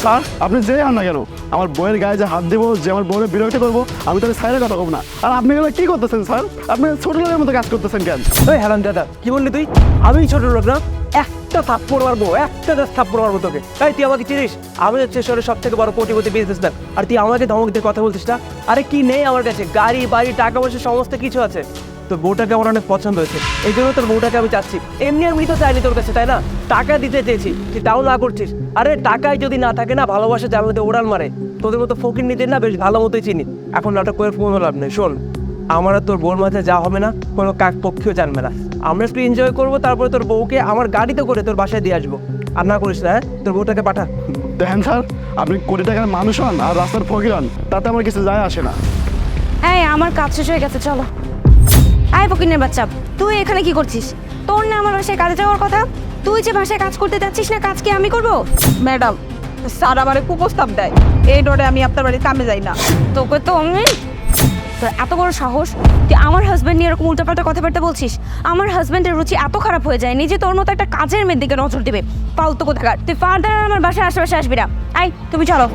Sir আপনি যেই হন না কেন, আমার বইয়ের গায়ে যে হাত দেবো, যে আমার বউয়ের বিরক্ত করবো, আমি তাহলে স্যারের কথা কব না। আর আপনি এগুলো কি করতেছেন স্যার? আপনি ছোট লোকের মতো কাজ করতেছেন কেন? ওই হারাম দাদা, কি বললি তুই? আমি ছোট লোক না? একটা থাপ্পড় মারবো, একটা জাস্ট থাপ্পড় মারবো তোকে। তাই তুই আমাকে চিনিস? আমি হচ্ছে শহরের সব থেকে বড় কোটিপতি বিজনেসম্যান, আর তুই আমাকে ধমক দিয়ে কথা বলছিস না? আরে কি নেই আমার কাছে? গাড়ি বাড়ি টাকা পয়সা সমস্ত কিছু আছে। তোর বউটাকে আমার অনেক পছন্দ হয়েছে, এই জন্য তোর বউটাকে আমি চাচ্ছি। এমনি আমি তো চাইনি তোর কাছে, তাই না? টাকা দিতে চেয়েছি, তুই তাও না করছিস। আরে টাকায় যদি না থাকে না, ভালোবাসা জানলাতে ওড়াল মারে। তোদের মতো ফকির নিতে না বেশ ভালো মতোই চিনি। এখন নাটক করে ফোন লাভ নেই। শোন, আমার আর তোর বউর মাঝে যা হবে না, কোনো কাক পক্ষেও জানবে না। আমরা একটু এনজয় করবো, তারপরে তোর বউকে আমার গাড়িতে করে তোর বাসায় দিয়ে আসবো। আর না করিস না, হ্যাঁ? তোর বউটাকে পাঠা। দেখেন স্যার, আপনি কোটি টাকার মানুষ হন আর রাস্তার ফকির হন, তাতে আমার কিছু যায় আসে না। এই আমার কাজ শেষ হয়ে গেছে, চলো। আয় ফকিনের বাচ্চা, তুই এখানে কি করছিস? তোর না আমার বাসায় কাজে যাওয়ার কথা? তুই যে বাসায় কাজ করতে যাচ্ছিস না, কাজ কি আমি করবো? ম্যাডাম, স্যার আমারে কুপ্রস্তাব দেয়, এই ডরে আমি আপনার বাড়ির কামে যাই না। তোকে তো আমি, তোর এত বড় সাহস, তুই আমার হাজব্যান্ড নিয়ে এরকম উল্টাপাল্টা কথাবার্তা বলছিস? আমার হাজব্যান্ডের রুচি এত খারাপ হয়ে যায়নি যে তোর মতো একটা কাজের মেয়ের দিকে নজর দেবে? ফালতু কোথাকার, তুই ফার্দার আমার বাসায় আশেপাশে আসবি না। আয় তুমি চলো।